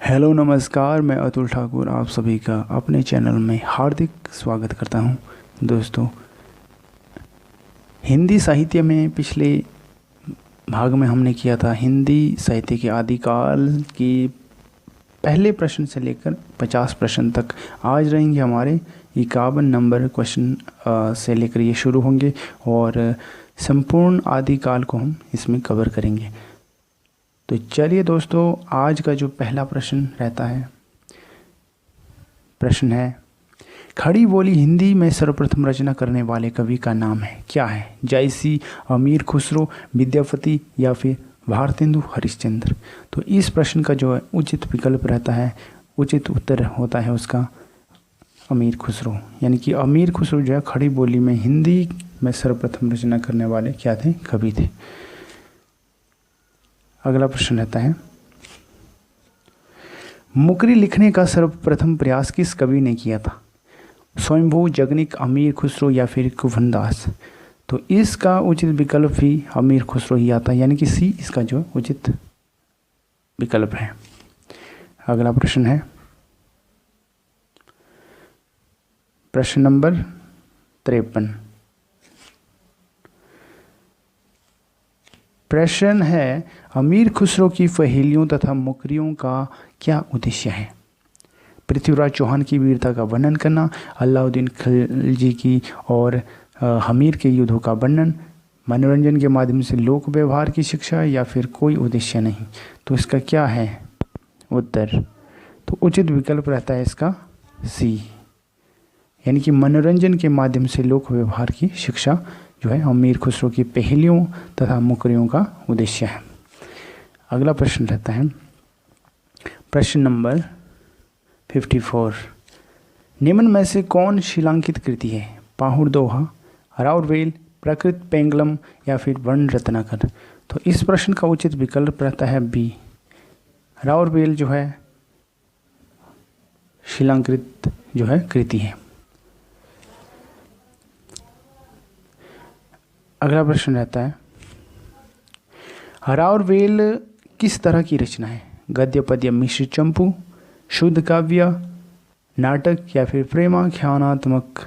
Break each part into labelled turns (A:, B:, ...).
A: Hello नमस्कार, मैं अतुल ठाकुर आप सभी का अपने चैनल में हार्दिक स्वागत करता हूं। दोस्तों, हिंदी साहित्य में पिछले भाग में हमने किया था हिंदी साहित्य के आदिकाल की पहले प्रश्न से लेकर 50 प्रश्न तक। आज रहेंगे हमारे 51 नंबर क्वेश्चन से लेकर ये शुरू होंगे और संपूर्ण आदिकाल को हम इसमें कवर करेंगे। तो चलिए दोस्तों, आज का जो पहला प्रश्न रहता है, प्रश्न है खड़ी बोली हिंदी में सर्वप्रथम रचना करने वाले कवि का नाम है क्या है? जायसी, अमीर खुसरो, विद्यापति या फिर भारतेंदु हरिश्चंद्र। तो इस प्रश्न का जो है उचित विकल्प रहता है, उचित उत्तर होता है उसका अमीर खुसरो। यानी कि अमीर खुसरो जो है खड़ी बोली में हिंदी में सर्वप्रथम रचना करने वाले क्या थे? कवि थे। अगला प्रश्न रहता है मुकरी लिखने का सर्वप्रथम प्रयास किस कवि ने किया था? स्वयंभू, जगनिक, अमीर खुसरो या फिर कुभनदास। तो इसका उचित विकल्प भी अमीर खुसरो ही आता है, यानी कि सी इसका जो उचित विकल्प है। अगला प्रश्न है प्रश्न नंबर 53। प्रश्न है अमीर खुसरो की पहेलियों तथा मुकरियों का क्या उद्देश्य है? पृथ्वीराज चौहान की वीरता का वर्णन करना, अलाउद्दीन खिलजी की और हमीर के युद्धों का वर्णन, मनोरंजन के माध्यम से लोक व्यवहार की शिक्षा या फिर कोई उद्देश्य नहीं। तो इसका क्या है उत्तर? तो उचित विकल्प रहता है इसका सी, यानी कि मनोरंजन के माध्यम से लोक व्यवहार की शिक्षा जो है अमीर खुसरो की पहेलियों तथा मुकरियों का उद्देश्य है। अगला प्रश्न रहता है प्रश्न नंबर 54। निम्न में से कौन शिलांकित कृति है? पाहुड़ दोहा, राउरवेल, प्रकृत पेंगलम या फिर वर्ण रत्नाकर। तो इस प्रश्न का उचित विकल्प रहता है बी, राउरवेल जो है शिलांकृत जो है कृति है। अगला प्रश्न रहता है राउरवेल किस तरह की रचना है? गद्य पद्य मिश्र चंपू, शुद्ध काव्य, नाटक या फिर प्रेमाख्यानात्मक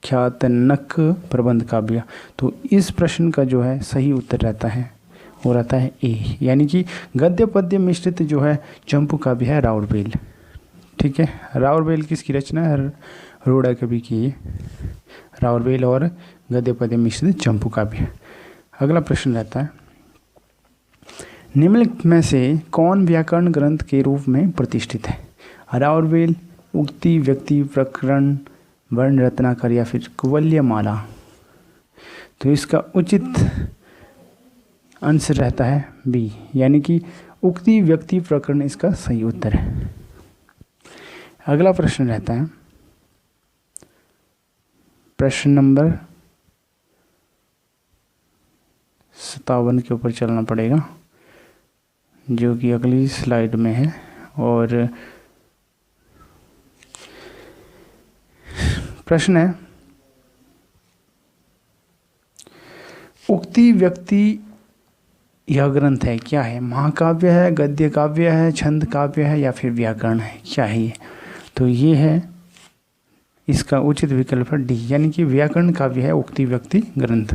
A: ख्यातनक प्रबंध काव्य। तो इस प्रश्न का जो है सही उत्तर रहता है वो रहता है ए, यानी कि गद्य पद्य मिश्रित जो है चंपू काव्य है राउरवेल। ठीक है, राउरवेल किसकी रचना है? रोड़ा कवि की राउरवेल और गद्य पद्य मिश्रित चंपू काव्य। अगला प्रश्न रहता है निम्नलिखित में से कौन व्याकरण ग्रंथ के रूप में प्रतिष्ठित है? राउरवेल, उक्ति, व्यक्ति, प्रकरण, वर्ण रत्नाकर या फिर कुवल्यमाला। तो इसका उचित आंसर रहता है बी, यानी कि उक्ति, व्यक्ति, प्रकरण इसका सही उत्तर है। अगला प्रश्न रहता है प्रश्न नंबर 57 के ऊपर चलना पड़ेगा, जो कि अगली स्लाइड में है। और प्रश्न है उक्ति व्यक्ति यह ग्रंथ है क्या है? महाकाव्य है, गद्य काव्य है, छंद काव्य है या फिर व्याकरण है? क्या है ये? तो ये है इसका उचित विकल्प है डी, यानी कि व्याकरण काव्य है उक्ति व्यक्ति ग्रंथ।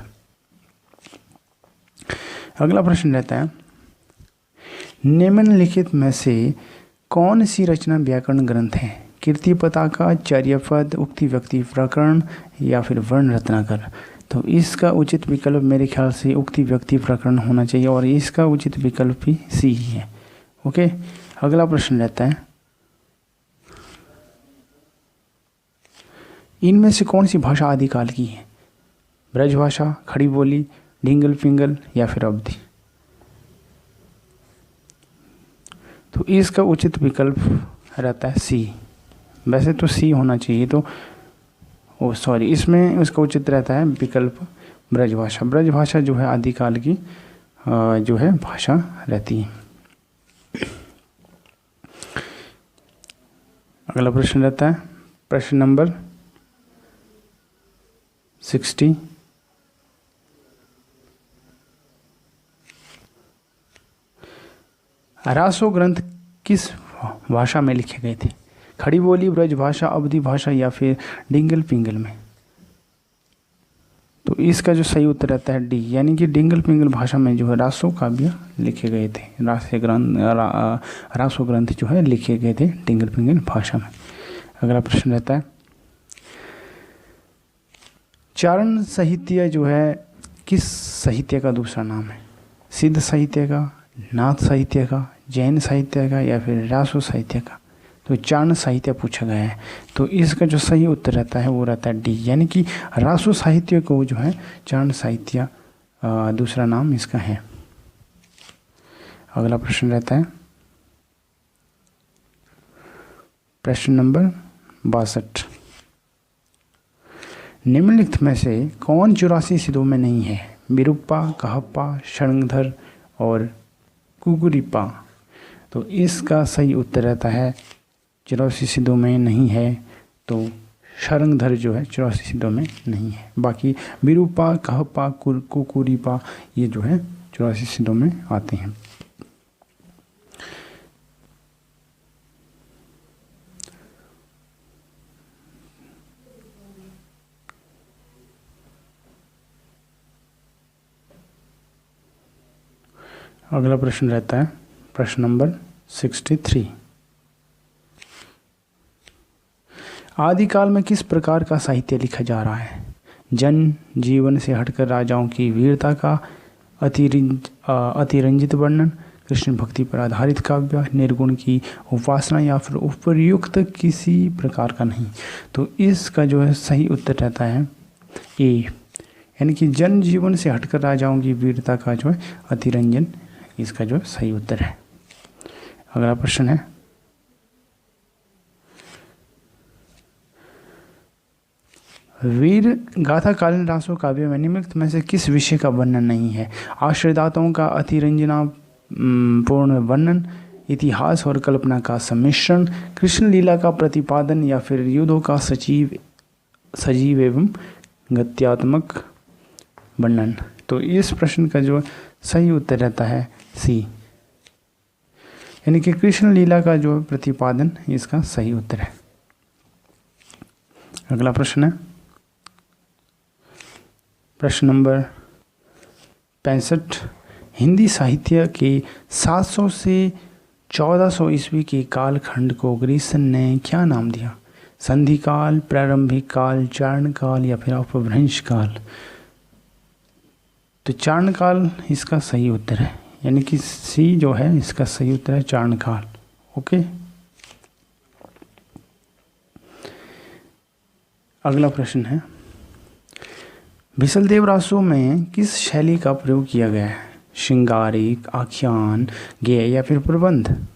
A: अगला प्रश्न रहता है निम्नलिखित में से कौन सी रचना व्याकरण ग्रंथ है? कीर्ति पताका, चर्यापद, उक्ति व्यक्ति प्रकरण या फिर वर्ण रत्नाकर। तो इसका उचित विकल्प मेरे ख्याल से उक्ति व्यक्ति प्रकरण होना चाहिए और इसका उचित विकल्प भी सी ही है। ओके, अगला प्रश्न रहता है इनमें से कौन सी भाषा आदिकाल की है? ब्रजभाषा, खड़ी बोली, ढिंगल पिंगल या फिर अवधि। तो इसका उचित विकल्प रहता है सी। वैसे तो सी होना चाहिए, तो इसमें उसका उचित रहता है विकल्प ब्रजभाषा। ब्रजभाषा जो है आदिकाल की जो है भाषा रहती है। अगला प्रश्न रहता है प्रश्न नंबर 60। रासो ग्रंथ किस भाषा में लिखे गए थे? खड़ी बोली, ब्रज भाषा, अवधी भाषा या फिर डिंगल पिंगल में? तो इसका जो सही उत्तर रहता है डी, यानी कि डिंगल पिंगल भाषा में जो है रासो काव्य लिखे गए थे। रासो ग्रंथ जो है लिखे गए थे डिंगल पिंगल भाषा में। अगला प्रश्न रहता है, चारण साहित्य जो है किस साहित्य का दूसरा नाम है? सिद्ध साहित्य का, नाथ साहित्य का, जैन साहित्य का या फिर रासो साहित्य का? तो चारण साहित्य पूछा गया है, तो इसका जो सही उत्तर रहता है वो रहता है डी, यानी कि रासो साहित्य को जो है चारण साहित्य दूसरा नाम इसका है। अगला प्रश्न रहता है प्रश्न नंबर 62, निम्नलिखित में से कौन 84 सिद्धों में नहीं है? विरूपा, कहप्पा, शरणधर और कुकुरिपा? तो इसका सही उत्तर रहता है 84 सिद्धों में नहीं है, तो शरणधर जो है 84 सिद्धों में नहीं है। बाकी विरूपा, कहप्पा, कुकुरिपा ये जो है 84 सिद्धों में आते हैं। अगला प्रश्न रहता है प्रश्न नंबर 63, आदिकाल में किस प्रकार का साहित्य लिखा जा रहा है? जन जीवन से हटकर राजाओं की वीरता का अतिरंजित वर्णन, कृष्ण भक्ति पर आधारित काव्य, निर्गुण की उपासना या फिर उपयुक्त किसी प्रकार का नहीं? तो इसका जो है सही उत्तर रहता है ए, यानी कि जन जीवन से हटकर राजाओं की वीरता का जो है अतिरंजन, इसका जो सही उत्तर है। अगला प्रश्न है, वीर गाथा कालीन रासो काव्य में निम्नलिखित में से किस विषय का वर्णन नहीं है? आश्रयदाताओं का अतिरंजना पूर्ण वर्णन, इतिहास और कल्पना का सम्मिश्रण, कृष्ण लीला का प्रतिपादन या फिर युद्धों का सजीव एवं गत्यात्मक वर्णन? तो इस प्रश्न का जो सही उत्तर रहता है सी, यानी कि कृष्ण लीला का जो प्रतिपादन, इसका सही उत्तर है। अगला प्रश्न है प्रश्न नंबर 65, हिंदी साहित्य के 700 से 1400 ईस्वी के कालखंड को ग्रीसन ने क्या नाम दिया? संधि काल, प्रारंभिक काल, चारण काल या फिर अपभ्रंश काल? तो चारण काल इसका सही उत्तर है, यानी कि सी जो है इसका सही उत्तर है चारण काल। ओके, अगला प्रश्न है, भिसलदेव रासो में किस शैली का प्रयोग किया गया है? श्रृंगारिक, आख्यान, गेय या फिर प्रबंध?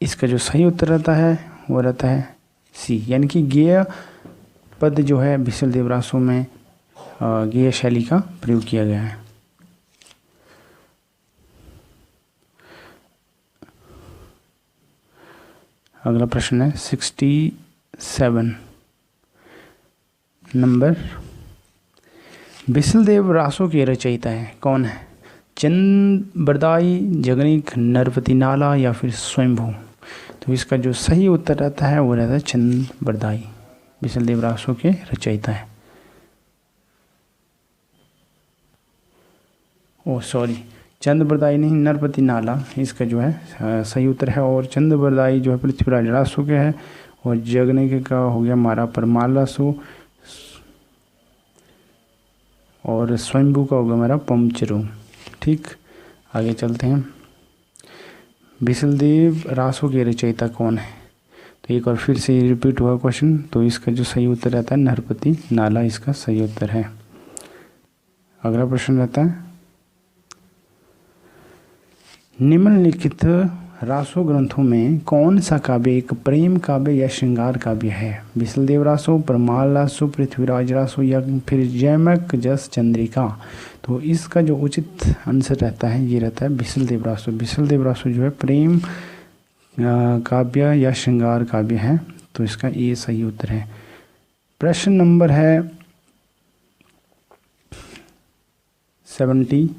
A: इसका जो सही उत्तर रहता है वो रहता है सी, यानी कि गेय पद जो है भिसलदेव रासो में गेय शैली का प्रयोग किया गया है। अगला प्रश्न है 67 नंबर, भिसलदेव रासो के रचयिता है कौन है? चंद्रबरदाई, जगनिक, नरपति नाला या फिर स्वयंभू? तो इसका जो सही उत्तर रहता है वो रहता है चंद्रबरदाई, भिसलदेव रासो के रचयिता है। ओ सॉरी, चंद्रबरदाई नहीं, नरपति नाला इसका जो है सही उत्तर है। और चंद्रबरदाई जो है पृथ्वीराज रासो के है, और जगनिक का हो गया मारा परमाल रासो, और स्वयंभू का होगा मेरा पमचरू। ठीक, आगे चलते हैं। भिसलदेव रासो के रचयिता कौन है? तो एक बार फिर से रिपीट हुआ क्वेश्चन, तो इसका जो सही उत्तर रहता है नरपति नाला, इसका सही उत्तर है। अगला प्रश्न रहता है, निम्नलिखित रासो ग्रंथों में कौन सा काव्य एक प्रेम काव्य या श्रृंगार काव्य है? भिसलदेव रासो, परमाल रासो, पृथ्वीराज रासो या फिर जयमक जस चंद्रिका? तो इसका जो उचित आंसर रहता है ये रहता है भिसलदेव रासो। भिसलदेव रासो जो है प्रेम काव्य या श्रृंगार काव्य है, तो इसका ये सही उत्तर है। प्रश्न नंबर है 70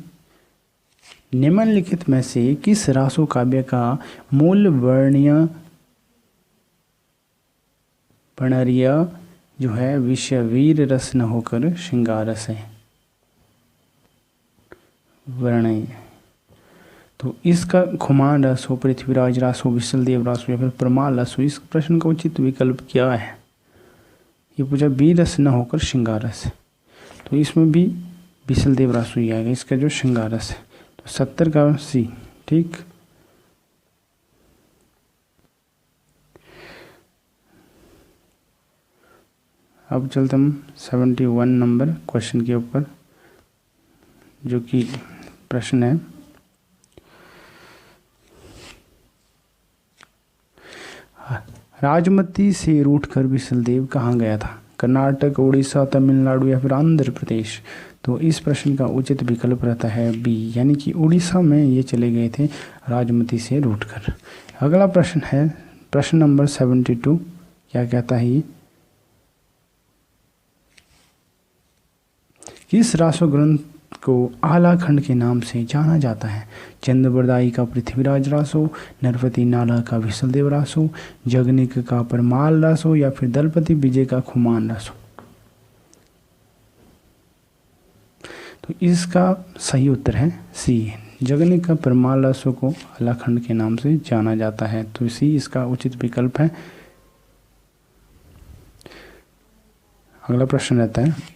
A: निम्नलिखित में से किस रासो काव्य का मूल वर्णर्य जो है विषय वीर रस न होकर श्रृंगार रस है? वर्णय। तो इसका खुमान रस हो, पृथ्वीराज रस हो, विशलदेव रस हो या फिर परमाल रस हो, इस प्रश्न का उचित विकल्प क्या है? ये पूछा वीर रस न होकर श्रृंगार रस है, तो इसमें भी विशलदेव रस ही आएगा, इसका जो श्रृंगार रस है। तो 70 का सी। ठीक, अब चलते हम 71 नंबर क्वेश्चन के ऊपर, जो कि प्रश्न है राजमती से रूठकर विशलदेव कहाँ गया था? कर्नाटक, उड़ीसा, तमिलनाडु या फिर आंध्र प्रदेश? तो इस प्रश्न का उचित विकल्प रहता है बी, यानी कि उड़ीसा में ये चले गए थे राजमती से रूठकर। अगला प्रश्न है प्रश्न नंबर 72। क्या कहता है ये? किस रासो ग्रंथ को आलाखंड के नाम से जाना जाता है? चंद्रबरदाई का पृथ्वीराज रासो, नरपति नाला का विशलदेव रासो, जगनिक का परमाल रासो या फिर दलपति विजय का खुमान रासो? तो इसका सही उत्तर है सी, जगनिक का परमाल रासो को आलाखंड के नाम से जाना जाता है, तो सी इसका उचित विकल्प है। अगला प्रश्न रहता है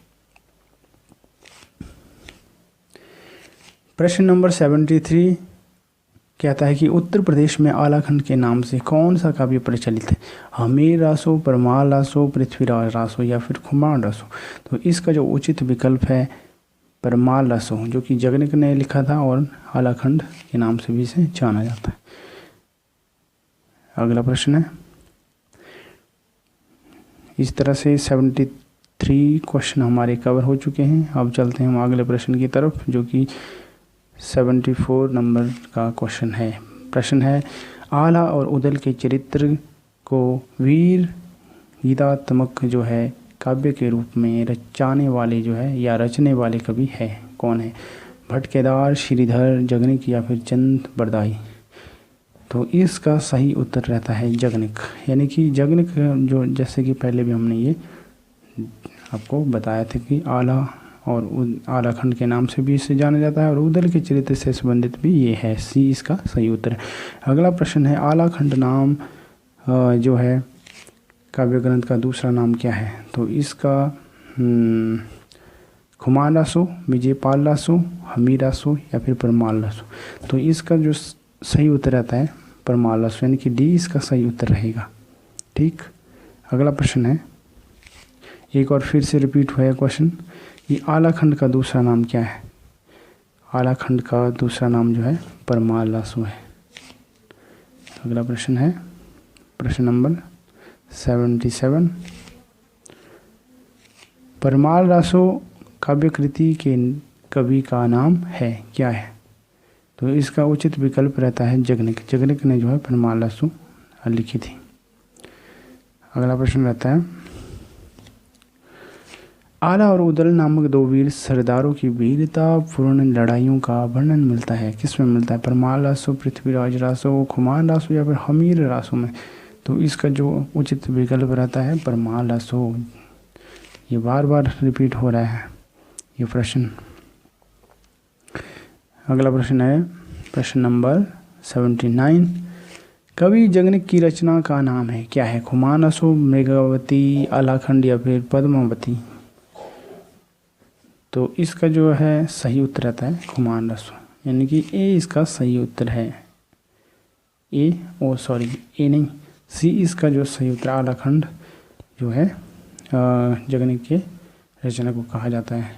A: प्रश्न नंबर 73। कहता है कि उत्तर प्रदेश में आलाखंड के नाम से कौन सा काव्य प्रचलित है? हमीर रासो, परमाल रासो, पृथ्वीराज रासो या फिर खुमान रासो? तो इसका जो उचित विकल्प है परमाल रासो, जो कि जगनिक ने लिखा था और आलाखंड के नाम से भी इसे जाना जाता है। अगला प्रश्न है, इस तरह से 73 क्वेश्चन हमारे कवर हो चुके हैं। अब चलते हैं हम अगले प्रश्न की तरफ, जो कि 74 नंबर का क्वेश्चन है। प्रश्न है आला और उदल के चरित्र को वीर गीतात्मक जो है काव्य के रूप में रचाने वाले जो है या रचने वाले कवि है कौन है? भट्ट, केदार, श्रीधर, जगनिक या फिर चंद बरदाई? तो इसका सही उत्तर रहता है जगनिक, यानी कि जगनिक जो, जैसे कि पहले भी हमने ये आपको बताया था कि आला और आलाखंड के नाम से भी इसे जाना जाता है और उदल के चरित्र से संबंधित भी ये है। सी इसका सही उत्तर है। अगला प्रश्न है आलाखंड नाम जो है काव्य ग्रंथ का दूसरा नाम क्या है? तो इसका खुमान रासो, विजयपाल रासो, हमीर रासो या फिर परमाल रासो? तो इसका जो सही उत्तर रहता है परमाल रासो, यानी कि डी इसका सही उत्तर रहेगा। ठीक, अगला प्रश्न है, एक और फिर से रिपीट हुआ है क्वेश्चन, ये आलाखंड का दूसरा नाम क्या है? आलाखंड का दूसरा नाम जो है परमाल रासो है। अगला प्रश्न है प्रश्न नंबर 77। परमाल रासो काव्य कृति के कवि का नाम है क्या है? तो इसका उचित विकल्प रहता है जगनिक। जगनिक ने जो है परमाल रासो लिखी थी। अगला प्रश्न रहता है आला और उदल नामक दो वीर सरदारों की वीरता पूर्ण लड़ाइयों का वर्णन मिलता है, किस में मिलता है? परमाल रासो, पृथ्वीराज रासो, खुमान रासो या फिर हमीर रासो में? तो इसका जो उचित विकल्प रहता है परमाल रासो। ये बार बार रिपीट हो रहा है ये प्रश्न। अगला प्रश्न है प्रश्न नंबर 79। कवि जगनिक की रचना का नाम है क्या है? खुमान रासो, मेघावती, आलाखंड या फिर पद्मावती? तो इसका जो है सही उत्तर रहता है खुमान रासो, यानी कि ए इसका सही उत्तर है। ए नहीं, सी इसका जो सही उत्तर आलाखंड जो है जगनिक के रचना को कहा जाता है।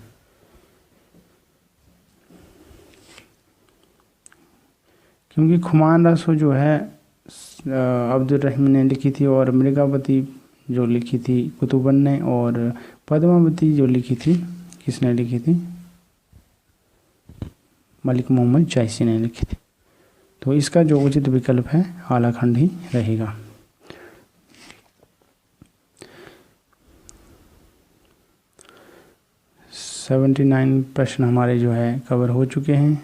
A: क्योंकि खुमान रासो जो है अब्दुल रहीम ने लिखी थी और मृगावती जो लिखी थी कुतुबन ने, और पद्मावती जो लिखी थी किसने लिखी थी? मलिक मोहम्मद जायसी ने लिखी थी। तो इसका जो उचित विकल्प है आलाखंड ही रहेगा। सेवेंटी 79 प्रश्न हमारे जो है कवर हो चुके हैं।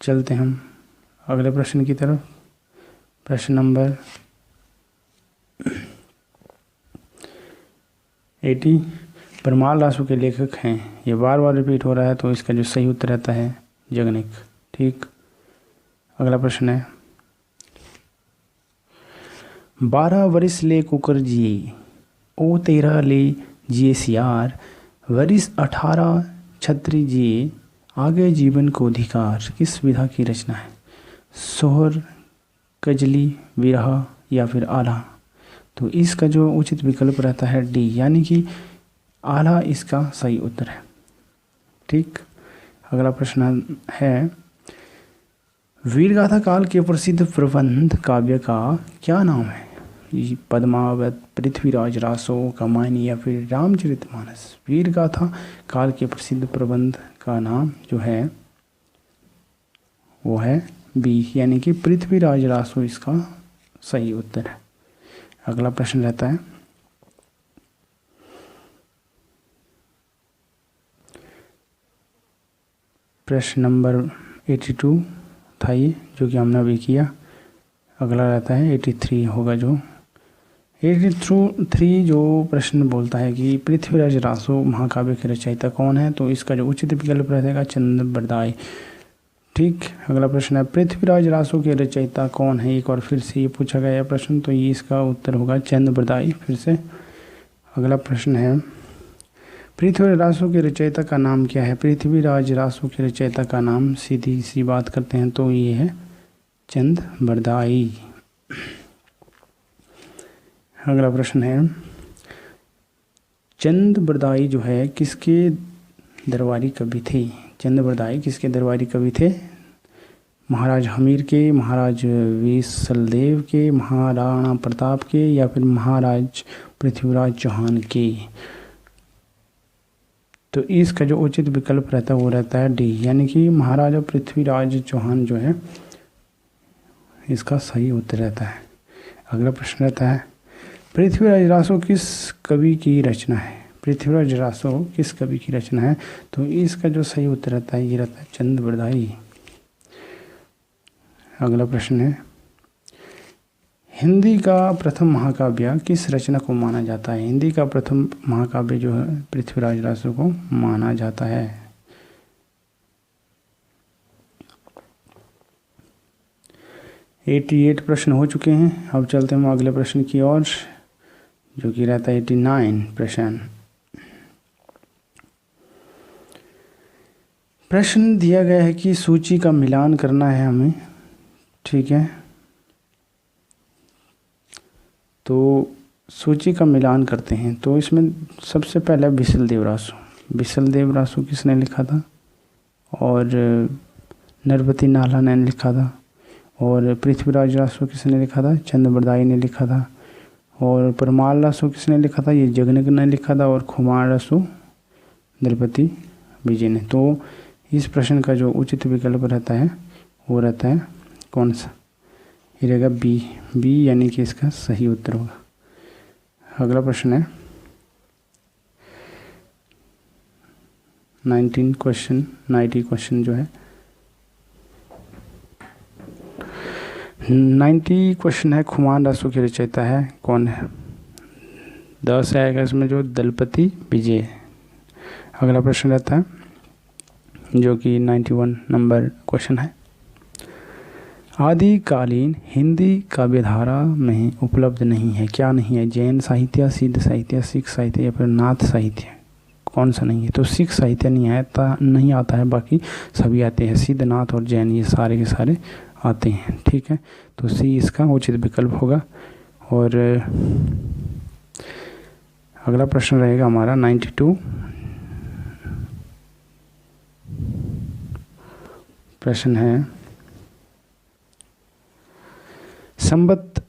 A: चलते हम अगले प्रश्न की तरफ। प्रश्न नंबर 80 परमार लासु के लेखक हैं। ये बार बार रिपीट हो रहा है, तो इसका जो सही उत्तर रहता है जगनिक। ठीक, अगला प्रश्न है 12 वर्ष ले कुकर जिए, ओ 13 ले जिए सियार, वर्ष 18 छत्री जिए, आगे जीवन को अधिकार। किस विधा की रचना है? सोहर, कजली, विरह या फिर आला। तो इसका जो उचित विकल्प रहता है डी, यानी कि आला इसका सही उत्तर है। ठीक, अगला प्रश्न है वीरगाथा काल के प्रसिद्ध प्रबंध काव्य का क्या नाम है? पद्मावत, पृथ्वीराज रासो, कमायनी या फिर रामचरितमानस। वीरगाथा काल के प्रसिद्ध प्रबंध का नाम जो है वो है बी, यानी कि पृथ्वीराज रासो इसका सही उत्तर है। अगला प्रश्न रहता है प्रश्न नंबर 82 था ये, जो कि हमने अभी किया। अगला रहता है 83 होगा, जो 83 जो प्रश्न बोलता है कि पृथ्वीराज रासो महाकाव्य के रचयिता कौन है? तो इसका जो उचित विकल्प रहेगा चंद बरदाई। ठीक, अगला प्रश्न है पृथ्वीराज रासो के रचयिता कौन है? एक और फिर से ये पूछा गया प्रश्न, तो ये इसका उत्तर होगा चंद बरदाई फिर से। अगला प्रश्न है पृथ्वीराज रासो के रचयिता का नाम क्या है? पृथ्वीराज रासो के रचयिता का नाम सीधी सी बात करते हैं तो ये है चंद बरदाई। अगला प्रश्न है चंद बरदाई जो है किसके दरबारी कवि थे? चंद बरदाई किसके दरबारी कवि थे? महाराज हमीर के, महाराज विसलदेव के, महाराणा प्रताप के या फिर महाराज पृथ्वीराज चौहान के। तो इसका जो उचित विकल्प रहता है वो रहता है डी, यानी कि महाराजा पृथ्वीराज चौहान जो है इसका सही उत्तर रहता है। अगला प्रश्न रहता है पृथ्वीराज रासो किस कवि की रचना है? पृथ्वीराज रासो किस कवि की रचना है? तो इसका जो सही उत्तर रहता है ये रहता है चंद बरदाई। अगला प्रश्न है हिंदी का प्रथम महाकाव्य किस रचना को माना जाता है? हिंदी का प्रथम महाकाव्य जो है पृथ्वीराज रासो को माना जाता है। 88 प्रश्न हो चुके हैं। अब चलते हैं अगले प्रश्न की ओर, जो कि रहता है 89 प्रश्न। प्रश्न दिया गया है कि सूची का मिलान करना है हमें। ठीक है, तो सूची का मिलान करते हैं। तो इसमें सबसे पहले बिसलदेव रासो। बिसलदेव रासो किसने लिखा था? और नरपति नाला ने लिखा था। और पृथ्वीराज रासो किसने लिखा था? चंद बरदाई ने लिखा था। और परमार रासो किसने लिखा था? ये जगनिक ने लिखा था। और खुमार रासो नरपति विजय ने। तो इस प्रश्न का जो उचित विकल्प रहता है वो रहता है कौन सा? ये रहेगा बी, यानी कि इसका सही उत्तर होगा। अगला प्रश्न है 90 क्वेश्चन जो है 90 क्वेश्चन है खुमान रासो की रचयिता है कौन है? 10 आएगा इसमें जो दलपति विजय। अगला प्रश्न रहता है जो कि 91 नंबर क्वेश्चन है आदिकालीन हिंदी काव्यधारा में उपलब्ध नहीं है। क्या नहीं है? जैन साहित्य, सिद्ध साहित्य, सिख साहित्य या फिर नाथ साहित्य। कौन सा नहीं है? तो सिख साहित्य नहीं आता है, बाकी सभी आते हैं। सिद्ध, नाथ और जैन ये सारे के सारे आते हैं। ठीक है, तो सी इसका उचित विकल्प होगा। और अगला प्रश्न रहेगा हमारा 92 प्रश्न है संवत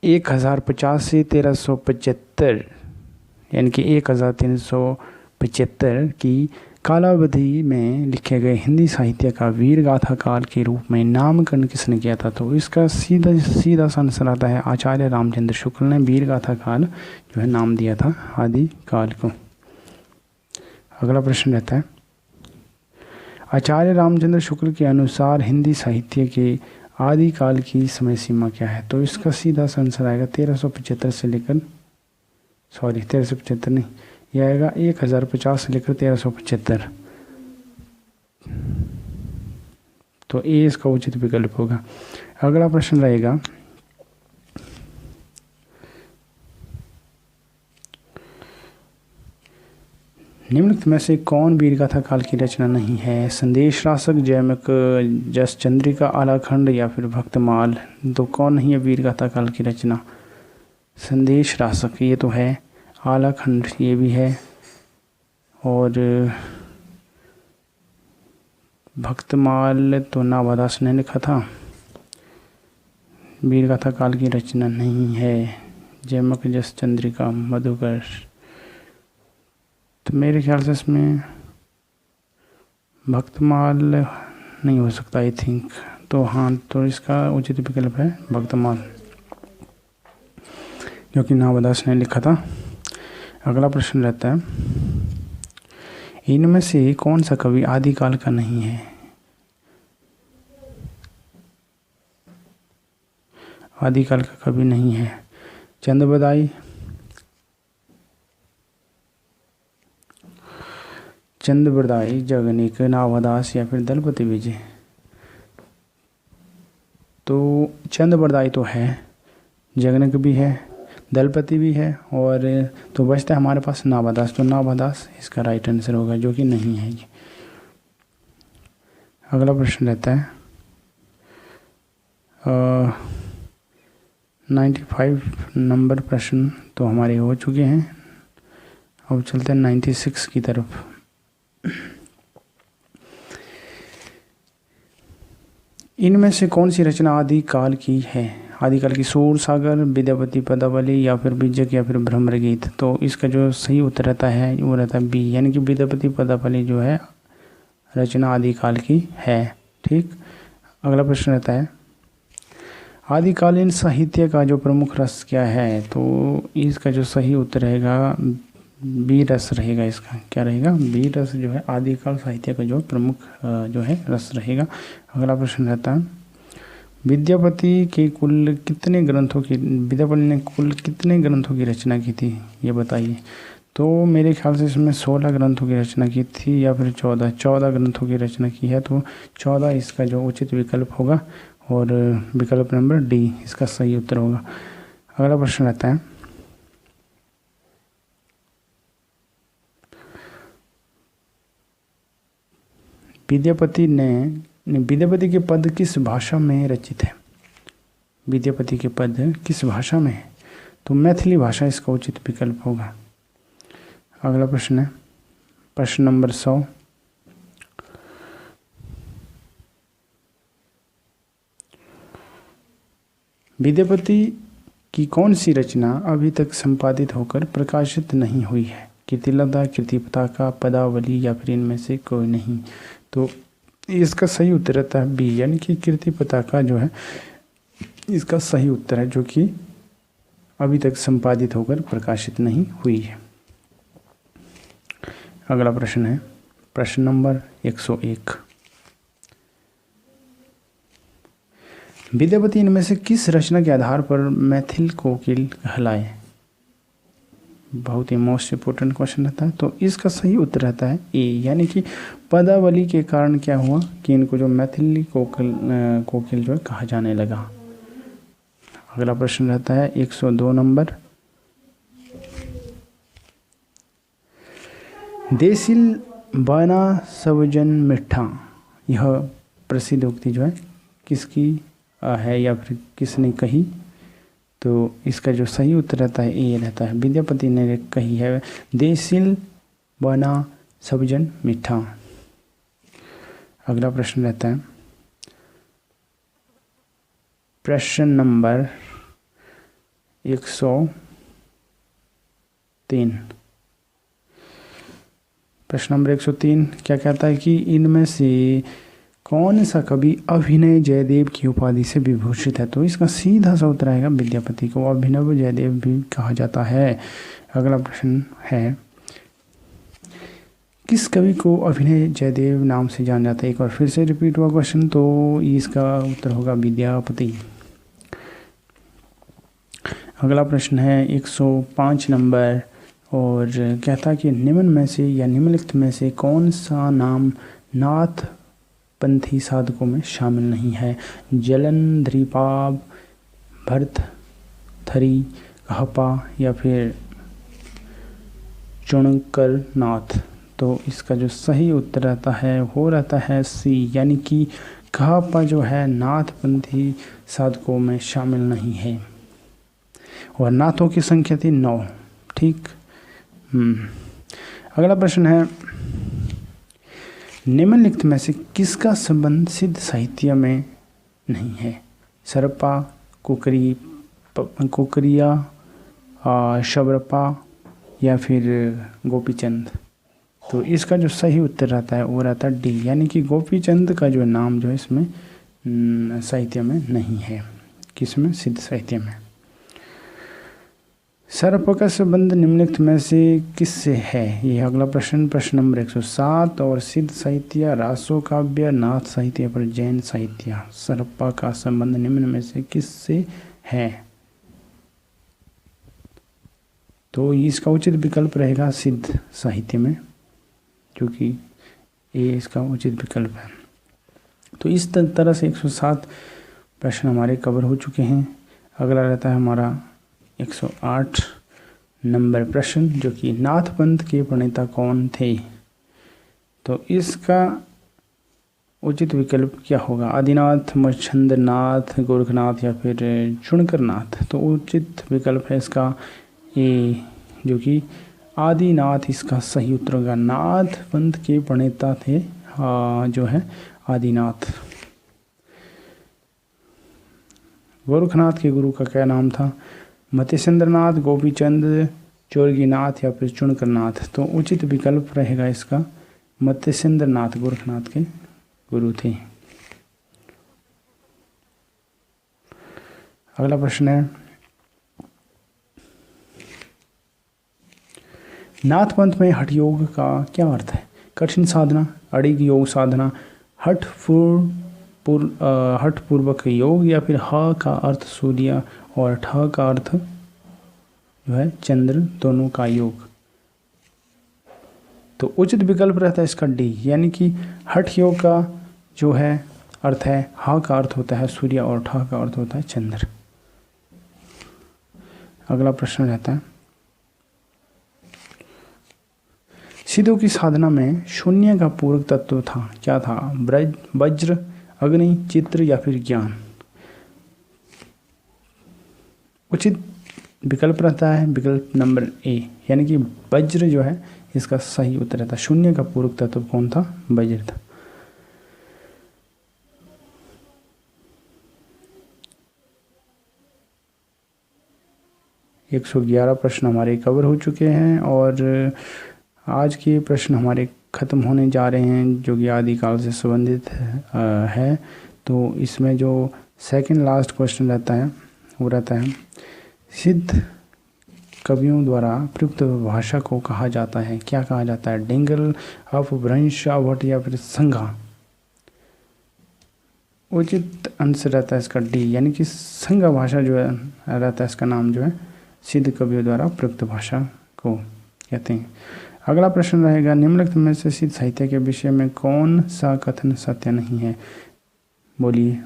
A: 1050 से 1375 यानी कि 1375 की कालावधि में लिखे गए हिंदी साहित्य का वीरगाथा काल के रूप में नामकरण किसने किया था? तो इसका सीधा सा आंसर आता है आचार्य रामचंद्र शुक्ल ने वीरगाथा काल जो है नाम दिया था आदि काल को। अगला प्रश्न रहता है आचार्य रामचंद्र शुक्ल के अनुसार हिंदी साहित्य के आदिकाल की समय सीमा क्या है? तो इसका सीधा सा आंसर आएगा 1375 से लेकर 1375 नहीं, यह आएगा 1050 से लेकर 1375। तो ए इसका उचित विकल्प होगा। अगला प्रश्न रहेगा, निम्नलिखित में से कौन वीरगाथा काल की रचना नहीं है? संदेश रासक, जयमक, जस चंद्रिका, आलाखंड या फिर भक्तमाल। तो कौन नहीं है वीरगाथा काल की रचना? संदेश रासक ये तो है, आलाखंड ये भी है, और भक्तमाल तो नाभादास ने लिखा था। वीरगाथा काल की रचना नहीं है। जयमक, जस चंद्रिका, मधुकर। तो मेरे ख्याल से इसमें भक्तमाल नहीं हो सकता, आई थिंक। तो हाँ, तो इसका उचित विकल्प है भक्तमाल, क्योंकि नाभादास ने लिखा था। अगला प्रश्न रहता है, इनमें से कौन सा कवि आदिकाल का नहीं है? आदिकाल का कवि नहीं है। चंद्रबदाई, जगनिक, नाभादास या फिर दलपति विजय। तो चंद्रबरदाई तो है, जगनिक भी है, दलपति भी है, और तो बचता है हमारे पास नाभादास। तो नाभादास इसका राइट आंसर होगा, जो कि नहीं है ये। अगला प्रश्न रहता है 95 नंबर प्रश्न तो हमारे हो चुके हैं। अब चलते हैं 96 की तरफ। इनमें से कौन सी रचना आदिकाल की है? आदिकाल की सूर सागर, विद्यापति पदावली या फिर बीजक या फिर भ्रमर गीत। तो इसका जो सही उत्तर रहता है वो रहता है बी, यानी कि विद्यापति पदावली जो है रचना आदिकाल की है। ठीक। अगला प्रश्न रहता है, आदिकालीन साहित्य का जो प्रमुख रस क्या है? तो इसका जो सही उत्तर रहेगा बी रस रहेगा। इसका क्या रहेगा? बी रस जो है आदिकाल साहित्य का जो प्रमुख जो है रस रहेगा। अगला प्रश्न रहता है, विद्यापति ने कुल कितने ग्रंथों की रचना की थी, ये बताइए। तो मेरे ख्याल से इसमें 16 ग्रंथों की रचना की थी या फिर 14 ग्रंथों की रचना की है। तो 14 इसका जो उचित विकल्प होगा, और विकल्प नंबर डी इसका सही उत्तर होगा। अगला प्रश्न रहता है, विद्यापति के पद किस भाषा में रचित है? विद्यापति के पद किस भाषा में है? तो मैथिली भाषा इसका उचित विकल्प होगा। अगला प्रश्न है प्रश्न नंबर 100, विद्यापति की कौन सी रचना अभी तक संपादित होकर प्रकाशित नहीं हुई है? कीर्तिलता, कीर्ति पताका, पदावली या फिर इनमें से कोई नहीं। तो इसका सही उत्तर रहता है बी, यानी कि कीर्ति पताका जो है इसका सही उत्तर है, जो कि अभी तक संपादित होकर प्रकाशित नहीं हुई है। अगला प्रश्न है प्रश्न नंबर 101, विद्यापति इनमें से किस रचना के आधार पर मैथिल कोकिल कहलाए? बहुत ही मोस्ट इम्पोर्टेंट क्वेश्चन रहता है। तो इसका सही उत्तर रहता है ए, यानी कि पदावली के कारण क्या हुआ कि इनको जो मैथिली कोकिल जो है कहा जाने लगा। अगला प्रश्न रहता है 102 नंबर, देसिल बना सब जन मिठा, यह प्रसिद्ध उक्ति जो है किसकी है या फिर किसने कही? तो इसका जो सही उत्तर रहता है ए रहता है, विद्यापति ने कही है, देसिल बना सब जन मीठा। अगला प्रश्न रहता है प्रश्न नंबर 103। प्रश्न नंबर 103 क्या कहता है कि इनमें से कौन सा कवि अभिनय जयदेव की उपाधि से विभूषित है? तो इसका सीधा सा उत्तर आएगा विद्यापति को अभिनव जयदेव भी कहा जाता है। अगला प्रश्न है, किस कवि को अभिनय जयदेव नाम से जाना जाता है? एक बार फिर से रिपीट हुआ क्वेश्चन, तो इसका उत्तर होगा विद्यापति। अगला प्रश्न है 105 नंबर, और कहता है कि निम्न में से या निम्नलिखित में से कौन सा नाम नाथ पंथी साधकों में शामिल नहीं है? जलन, द्विपाद, भर्तृहरि, कहपा या फिर चुणकर नाथ। तो इसका जो सही उत्तर रहता है वो रहता है सी, यानी कि कहपा जो है नाथ पंथी साधकों में शामिल नहीं है, और नाथों की संख्या थी 9। ठीक। अगला प्रश्न है निम्नलिखित में से किसका संबंध सिद्ध साहित्य में नहीं है? सरपा, कुकरिया, शबरपा या फिर गोपीचंद। तो इसका जो सही उत्तर रहता है वो रहता है डी, यानी कि गोपीचंद का जो नाम जो है इसमें साहित्य में नहीं है। किसमें? सिद्ध साहित्य में। सर्प का संबंध निम्नलिखित में से किससे है? ये अगला प्रश्न, प्रश्न नंबर 107। और सिद्ध साहित्य, रासो काव्य, नाथ साहित्य पर जैन साहित्य, सर्प का संबंध निम्न में से किससे है? तो इसका उचित विकल्प रहेगा सिद्ध साहित्य में, क्योंकि ये इसका उचित विकल्प है। तो इस तरह से 107 प्रश्न हमारे कवर हो चुके हैं। अगला रहता है हमारा 108 नंबर प्रश्न, जो कि नाथ पंथ के प्रणेता कौन थे? तो इसका उचित विकल्प क्या होगा? आदिनाथ, मच्छंद्रनाथ, गोरखनाथ या फिर चुणकरनाथ। तो उचित विकल्प है इसका ए, जो कि आदिनाथ इसका सही उत्तर होगा। नाथ पंथ के प्रणेता थे जो है आदिनाथ। गोरखनाथ के गुरु का क्या नाम था? मत्स्येंद्रनाथ, गोपीचंद, चोरगीनाथ या फिर चुणकरनाथ। तो उचित विकल्प रहेगा इसका मत्स्येंद्रनाथ, गोरखनाथ के गुरु थे। अगला प्रश्न है नाथ पंथ में हठ योग का क्या अर्थ है? कठिन साधना, अड़िग योग साधना, हठ पूर्वक योग या फिर ह का अर्थ सूर्य और ठ का अर्थ जो है चंद्र, दोनों का योग। तो उचित विकल्प रहता है इसका डी, यानी कि हठ योग का जो है अर्थ है, ह का अर्थ होता है सूर्य और ठ का अर्थ होता है चंद्र। अगला प्रश्न रहता है सिद्धों की साधना में शून्य का पूरक तत्व था, क्या था? वज्र, अग्नि, चित्र या फिर ज्ञान। उचित विकल्प रहता है विकल्प नंबर ए, यानी कि वज्र जो है इसका सही उत्तर रहता है। शून्य का पूरक तत्व कौन था? वज्र था। एक 111 प्रश्न हमारे कवर हो चुके हैं, और आज के प्रश्न हमारे ख़त्म होने जा रहे हैं, जो कि आदिकाल से संबंधित है। तो इसमें जो सेकंड लास्ट क्वेश्चन रहता है वो रहता है सिद्ध कवियों द्वारा प्रयुक्त भाषा को कहा जाता है, क्या कहा जाता है? डिंगल, अपभ्रंश, अवट या फिर संघा। उचित आंसर रहता है इसका डी, यानी कि संघा भाषा जो है रहता है इसका नाम जो है सिद्ध कवियों द्वारा प्रयुक्त भाषा को कहते हैं। अगला प्रश्न रहेगा निम्नलिखित में से सिद्ध साहित्य के विषय में कौन सा कथन सत्य नहीं है? बोलिए।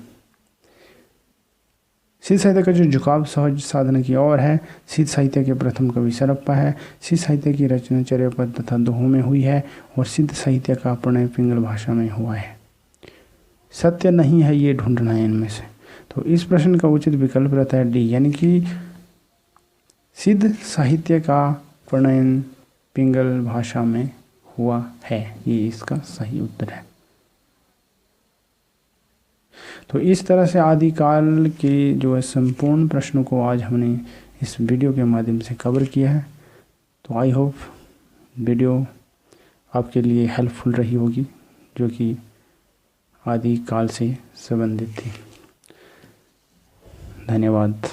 A: सिद्ध साहित्य का जो झुकाव सहज साधना की ओर है, सिद्ध साहित्य के प्रथम कवि सरप्पा है, सिद्ध साहित्य की रचना चर्यापद तथा दोहों में हुई है, और सिद्ध साहित्य का प्रणय पिंगल भाषा में हुआ है। सत्य नहीं है ये ढूंढना है इनमें से। तो इस प्रश्न का उचित विकल्प रहता है डी, यानी कि सिद्ध साहित्य का प्रणयन पिंगल भाषा में हुआ है, ये इसका सही उत्तर है। तो इस तरह से आदिकाल के जो है संपूर्ण प्रश्नों को आज हमने इस वीडियो के माध्यम से कवर किया है। तो आई होप वीडियो आपके लिए हेल्पफुल रही होगी, जो कि आदिकाल से संबंधित थी। धन्यवाद।